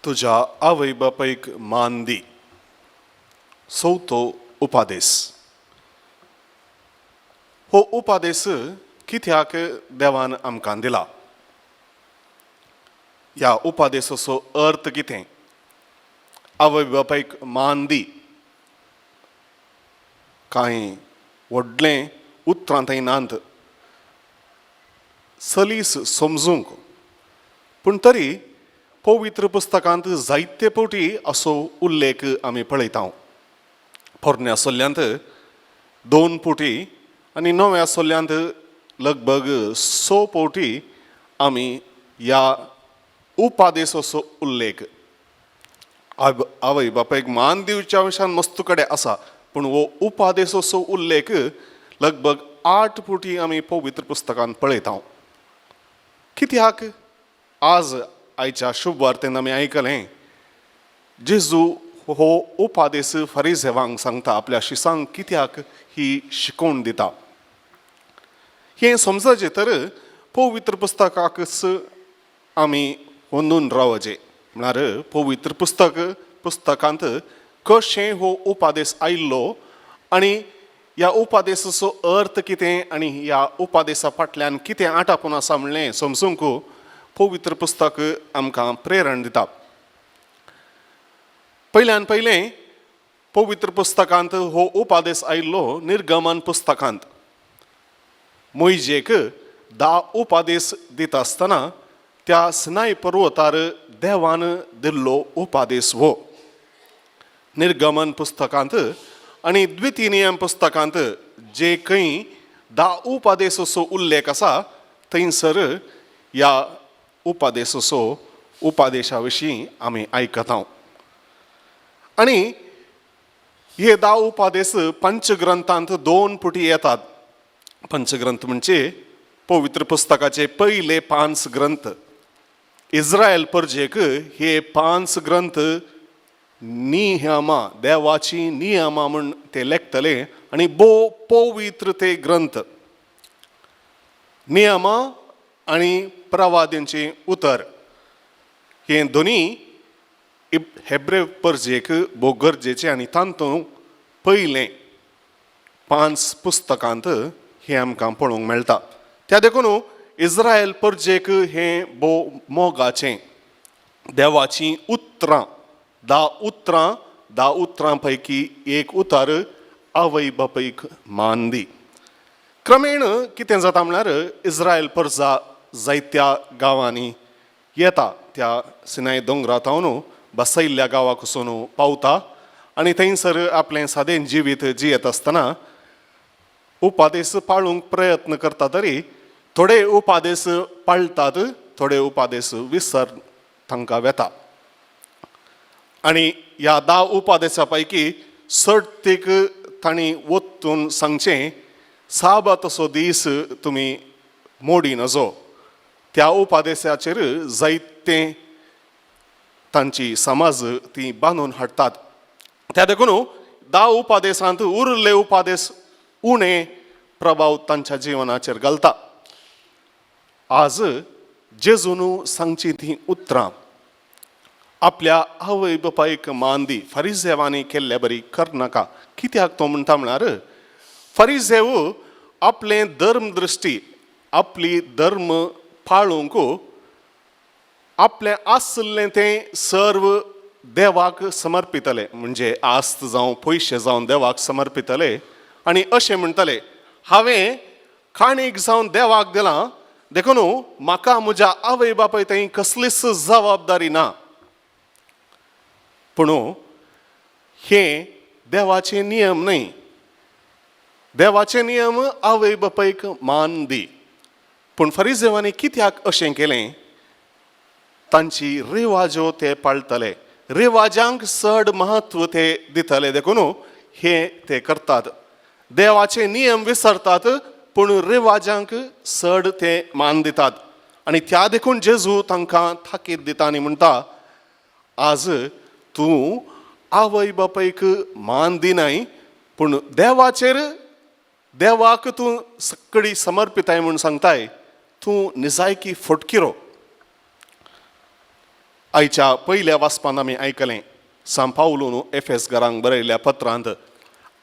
तुझ्या आवय बापायक मान दी. चवथो उपादेस. हो उपादेस कित्याक देवान आमकां दिला? ह्या उपादेसाचो अर्थ कितें? आवय बापायक मान दी. कांय व्हडलें उतरां थंय नात सलीस समजूंक, पूण तरी पवित्र पुस्तकांत जायते फावटी असो उल्लेख आमी पळयता. पोरन्या सोल्यांत 2 फावटी आनी नव्या सोल्यांत लगभग 6 फावटी आमी ह्या उपादेसाचो उल्लेख. आवय बापायक मान दिवच्या विशयान मस्तू कडेन आसा, पूण हो उपादेसाचो उल्लेख लगभग 8 फावटी आमी पवित्र पुस्तकांत पळयता. कित्याक आज आयच्या शुभ वार्तेन आमी आयकलें जेजू हो उपादेस फरिसेवांक सांगता, आपल्या शिसांक कित्याक ही शिकोवन दिता. हें समजचें तर पवित्र पुस्तकाकच आमी वंदून रावचें. म्हळ्यार पवित्र पुस्तकांत कशें हो उपादेस आयिल्लो आनी ह्या उपादेसाचो अर्थ कितें आनी ह्या उपादेसा फाटल्यान कितें आटापून आसा म्हणलें समजूंक पवित्र पुस्तक आमकां प्रेरण दिता. पयल्यान पयलें पवित्र पुस्तकांत हो उपादेस आयिल्लो निर्गमन पुस्तकांत. मोइजेक 10 उपादेस दिता आसतना त्या सिनाय पर्वतार देवान दिल्लो उपादेस हो. निर्गमन पुस्तकांत आनी द्वितीनियम पुस्तकांत जे खंय 10 उपादेसाचो उल्लेख आसा थंयसर ह्या उपादेशा विशीं आमी आयकता. आनी हे 10 उपादेस पंचग्रंथांत 2 फावटी येतात. पंचग्रंथ म्हणजे पवित्र पुस्तकाचे पयले 5 ग्रंथ. इस्रायल प्रजेक हे 5 ग्रंथ नियमा, देवाची नियमा म्हूण ते लेखतले आनी पवित्र ते ग्रंथ. नियमा आनी प्रवाद्यांचे उतर हे दोनी हेब्रे प्रजेक भोव गरजेचे आनी तातूंत पयलें 5 पुस्तकांत हें आमकां पळोवंक मेळटा. त्या देखून इस्रायल प्रजेक हें भोव मोगाचें. देवाची उतरां 10 उतरां पैकी एक उतर आवय बापायक मान दी. क्रमेण कितें जाता म्हळ्यार इस्रायल प्रजा जायत्या गांवांनी येता. त्या सिनाय दोंगरांतावन बसयल्ल्या गांवाक वचून पावता आनी थंयसर आपलें सादें जिवीत जियेत आसतना उपादेस पाळूंक प्रयत्न करता. तरी थोडे उपादेस पाळटात, थोडे उपादेस विसर तांकां वेता. आनी ह्या 10 उपादेसा पैकी सर्तीक तांणी वतून सांगचें साबाताचो दीस तुमी मोडी नजो. त्या उपादेसाचेर जायते तांची समाज ती बांदून हाडटात. त्या देखून 10 उपादेसांत उरले उपादेस उणे प्रभाव तांच्या जिवनाचेर घालता. आज जेजून सांगची ती उतरां आपल्या आवय बापायक मान दी. फरिसेवांनी केल्ले बरी करनाका. कित्याक तो म्हणटा म्हळ्यार फरिसेव आपलें धर्म दृश्टी, आपली धर्म पाळूंक आपलें आसलें तें सर्व देवाक समर्पितले. म्हणजे आस्त जावं पयशे जावन देवाक समर्पितले आनी अशें म्हणटले हांवें काणीक जावन देवाक दिलां, देखून म्हाका म्हज्या आवय बापाय थंय कसलीच जबाबदारी ना. पूण हे देवाचे नियम न्हय. देवाचे नियम आवय बापायक मान दी. पूण फरिसेवांनी कित्याक अशें केलें? तांची रिवाजो ते पाळटले, रिवाजांक चड महत्व ते दितले. देखून हे ते करतात. देवाचे नियम विसरतात पूण रिवाजांक चड ते मान दितात. आनी त्या देखून जेजू तांकां थाकीत दिता आनी म्हणटा आज तूं आवय बापायक मान दिनाय पूण देवाक तूं सगळी समर्पिताय म्हूण सांगताय, तूं निजायकी फटकिरो. आयच्या पयल्या वाचपान आमी आयकलें सांपावलून एफेस घरांक बरयल्ल्या पत्रांत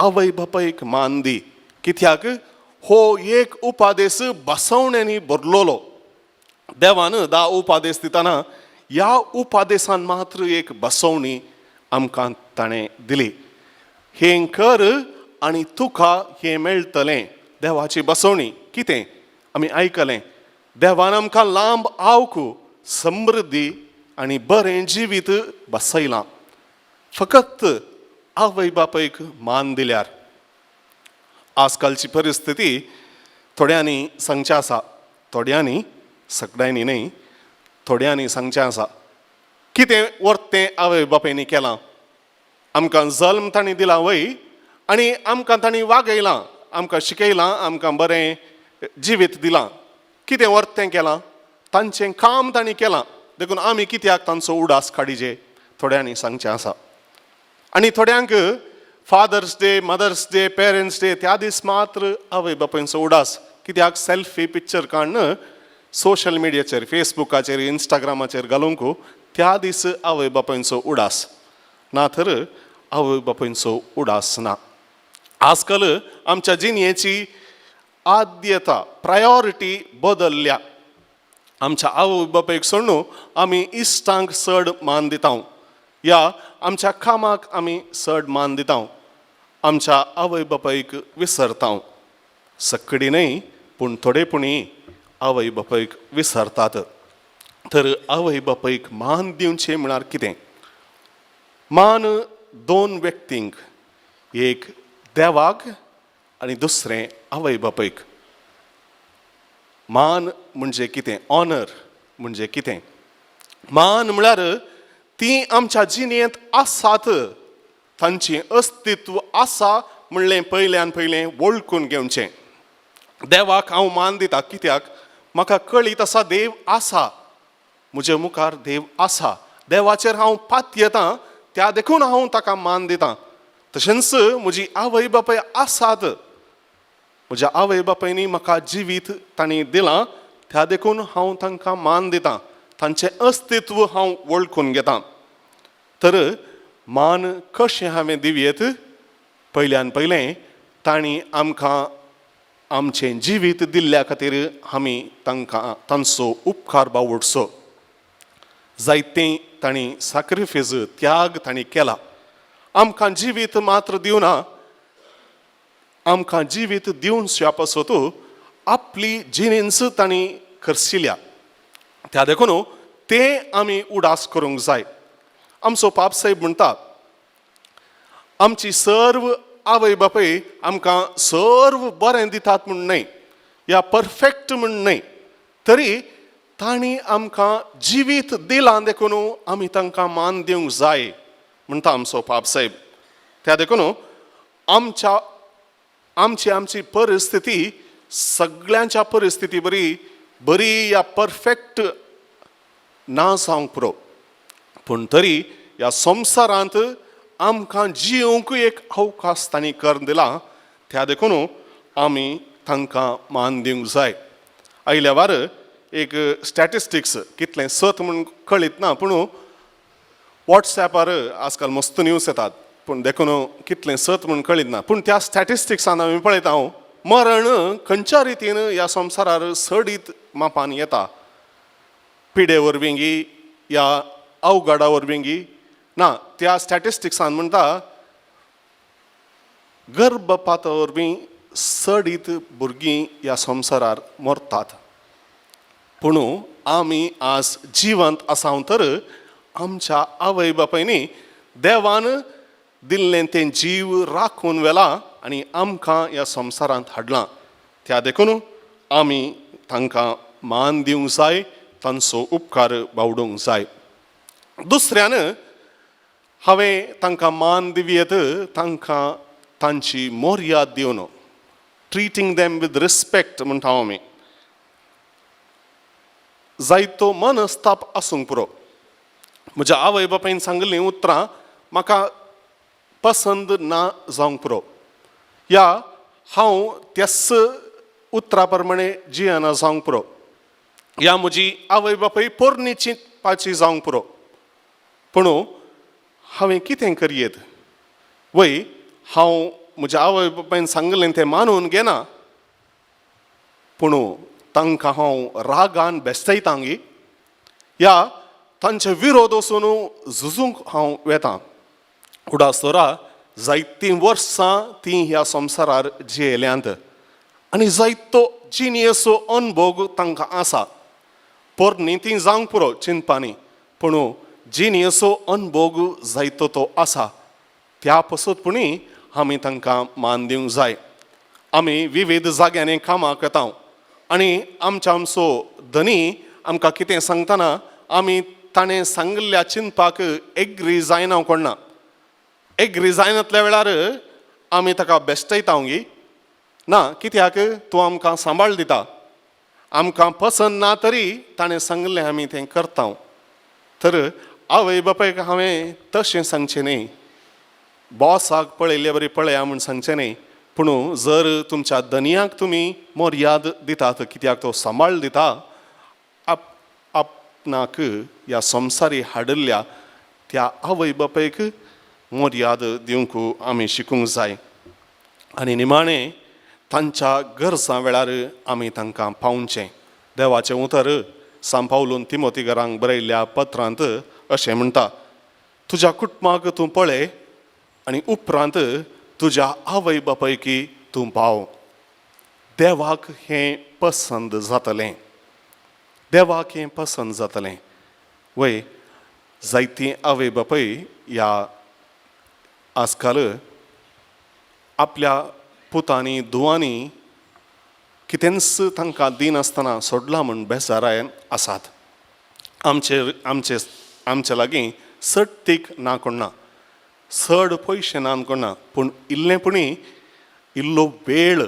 आवय बापायक मान दी, कित्याक हो एक उपादेस बसवण्यांनी भरलोलो. देवान 10 उपादेस दिताना ह्या उपादेसान मात्र एक बसवणी आमकां ताणें दिली. हें कर आनी तुका हें मेळटलें. देवाची बसवणी कितें आमी आयकलें. देवान आमकां लांब आवक, समृद्धी आनी बरें जिवीत बसयलां, फकत आवय बापायक मान दिल्यार. आजकालची परिस्थिती थोड्यांनी सांगचें आसा, थोड्यांनी, सगळ्यांनी न्ही, थोड्यांनी सांगचें आसा. कितें वर्थ तें आवय बापायनी केलां. आमकां जल्म तांणी दिला वय आनी आमकां तांणी वागयलां, आमकां शिकयलां, आमकां बरें जिवीत दिलां. कितें वर्थ तें केलां. तांचें काम तांणी केलां, देखून आमी कित्याक तांचो उडास काडिजे, थोड्यांनी सांगचें आसा. आनी थोड्यांक fathers day, mothers day, parents day त्या दीस मात्र आवय बापायचो उडास. कित्याक सेल्फी पिक्चर काडून सोशल मिडियाचेर, फेसबुकाचेर, इंस्टाग्रामाचेर घालूंक त्या दीस आवय बापायचो उडास ना, तर आवय बापायचो उडास ना. आजकाल आमच्या जिणेची आद्यता, प्रायोरिटी बदलल्या. आमच्या आवय बापायक सोडून आमी इश्टांक चड मान दिता, या आमच्या कामाक आमी चड मान दिता, आमच्या आवय बापायक विसरता. सक्कडी न्हय, पूण थोडेपणी आवय बापायक विसरतात. तर आवय बापायक मान दिवचें म्हळ्यार कितें. मान 2 व्यक्तींक, एक देवाक आनी दुसरें आवय बापायक. मान म्हणजे कितें, ऑनर म्हणजे कितें. मान म्हळ्यार ती आमच्या जिणेंत आसात, तांचें अस्तित्व आसा म्हणलें पयल्यान पयलें वळखून घेवचें. देवाक हांव मान दिता, कित्याक म्हाका कळीत आसा देव आसा, म्हजे मुखार देव आसा, देवाचेर हांव पातयेतां, त्या देखून हांव ताका मान दितां. तशेंच म्हजी आवय बापाय आसात, म्हज्या आवय बापायनी म्हाका जिवीत तांणी दिलां, त्या देखून हांव तांकां मान दितां, तांचें अस्तित्व हांव वळखून घेतां. तर मान कशें हांवें दिवयेत. पयल्यान पयलें तांणी आमकां आमचें जिवीत दिल्ल्या खातीर आमी तांकां तांचो उपकार बावडचो. जायतें तांणी सॅक्रिफीस, त्याग तांणी केला. आमकां जिवीत मात्र दिवना, आमकां जिवीत दिवच्या पासत आपली जिणेंच तांणी खर्चिल्या. त्या देखून तें आमी उडास करूंक जाय. आमचो पाप साहेब म्हणटा, आमची सर्व आवय बापाय आमकां सर्व बरें दितात म्हूण न्हय, या परफेक्ट म्हूण न्हय, तरी तांणी आमकां जिवीत दिलां देखून आमी तांकां मान दिवंक जाय म्हणटा आमचो पाप साहेब. त्या देखून आमची परिस्थिती सगळ्यांच्या परिस्थिती बरी या परफेक्ट ना जावंक पुरो, पूण तरी ह्या संवसारांत आमकां जिवंक एक अवकाश तांणी करून दिला, त्या देखून आमी तांकां मान दिवंक जाय. आयल्या वार एक स्टॅटिस्टिक्स कितलें सत म्हूण कळीत ना, पूण वॉट्सॅपार आजकाल मस्त न्यूज येतात, पूण देखून कितलें सत म्हूण कळीत ना, पूण त्या स्टॅटिस्टिक्सान आमी पळयता मरण खंयच्या रितीन ह्या संवसारार सडीत मापान येता. पिडे वरवीं या अवघडा वरवीं ना, त्या स्टॅटिस्टिक्सान म्हणटा गर्भपाता वरवीं सडीत भुरगीं ह्या संवसारार मरतात. पूण आमी आज जिवंत आसाव तर आमच्या आवय बापायनी देवान दिल्लें तें जीव राखून व्हेला आनी आमकां ह्या संवसारांत हाडलां. त्या देखून आमी तांकां मान दिवंक जाय, तांचो उपकार बावडूंक जाय. दुसऱ्यान हांवें तांकां मान दिवयेत तांकां तांची मर्याद दिवन, ट्रिटींग देम विथ रिस्पेक्ट म्हणटा हांव. आमी जायतो मनस्ताप आसूंक पुरो. म्हज्या आवय बापायन सांगलीं उतरां म्हाका पसंद ना जावंक पुरो, या हांव त्याच उतरा प्रमाणे जियेना जावंक पुरो, या म्हजी आवय बापाय पोरणी चिंतपाची जावंक पुरो, पूण हांवें कितें करयेत वय हांव म्हज्या आवय बापायन सांगलें तें मानून घेना पूण तांकां हांव रागान बेस्तायतांगी या तांचे विरोध वचून झुजूंक हांव वेतां उडासतोरा जायतीं वर्सां तीं ह्या संवसारार जियेल्यांत आनी जायतो जिणेचो अनुभव तांकां आसा पोरणी तीं जावंक पुरो चिंतपानी पूण जिणेचो अनुभव जायतो तो आसा त्या पसतपणी आमी तांकां मान दिवंक जाय आमी विविध जाग्यांनी कामाक येता आनी आमचो धनी आमकां कितें सांगतना आमी ताणें सांगिल्ल्या चिंतपाक एग्री जायना कोणना एग्री जायनातल्या वेळार आमी ताका बेस्तायतांगी ना कित्याक तूं आमकां सांबाळ दिता आमकां पसंद ना तरी ताणें सांगलें आमी तें करता तर आवय बापायक हांवें तशें सांगचें न्ही बॉसाक पळयल्ले बरी पळया म्हूण सांगचें न्ही पूण जर तुमच्या धनयाक तुमी मर्याद दितात कित्याक तो सांबाळ दिता आपणाक ह्या संवसारी हाडिल्ल्या त्या आवय बापायक मर्याद दिवंक आमी शिकूंक जाय आनी निमाणें तांच्या गरजां वेळार आमी तांकां पावचें देवाचें उतर सान पावलून तिमोथीकारांक बरयल्ल्या पत्रांत अशें म्हणटा तुज्या कुटुंबाक तूं पळय आनी उपरांत तुज्या आवय बापायकी तूं पाव देवाक हें पसंद जातलें देवाक हें पसंद जातलें वय जायतीं आवय बापाय ह्या आजकाल आपल्या पुतांनी धुवांनी कितेंच तांकां दिनासतना सोडलां म्हूण बेजारायन आसात आमचे लागीं सट्टीक ना कोण ना चड पयशे ना कोण ना पूण इल्लेपणी इल्लो वेळ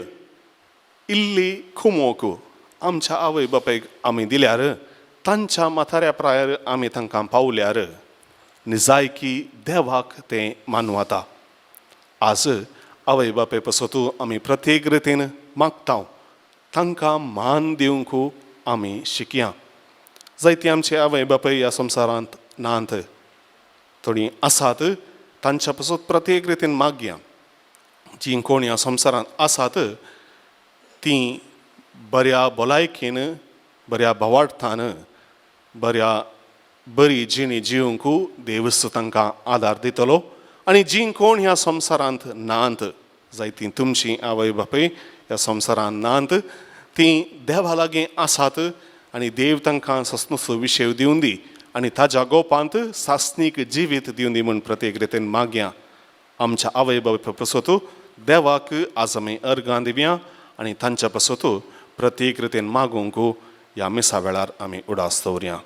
इल्ली खुमोक आमच्या आवय बापायक आमी दिल्यार तांच्या म्हाताऱ्या प्रायार आमी तांकां पावल्यार निजायकी देवाक तें मानवता आज आवय बापाय पसतू आमी प्रत्येक रितीन मागता तांकां मान दिवंक आमी शिकया जायतीं आमचे आवय बापाय ह्या संवसारांत नात थोडीं आसात तांच्या पसत प्रत्येक रितीन मागया जीं कोण ह्या संवसारांत आसात तीं बऱ्या भलायकेन बऱ्या भावार्थान बरी जिणी जिवंक देवच तांकां आदार दितलो आनी जीं कोण ह्या संवसारांत नात जायतीं तुमचीं आवय बापाय ह्या संवसारांत नात तीं देवा लागीं आसात आनी देव तांकां सस्नुसो विशय दिवन दी आनी ताज्या गोपांत सासनीक जिवीत दिवन दी म्हूण प्रत्येक रितीन मागया आमच्या आवय बापाय पसतू देवाक आज आमी अर्गां दिवया आनी तांच्या पसतू प्रत्येक रितीन मागूंक ह्या मिसा वेळार आमी उडास दवरया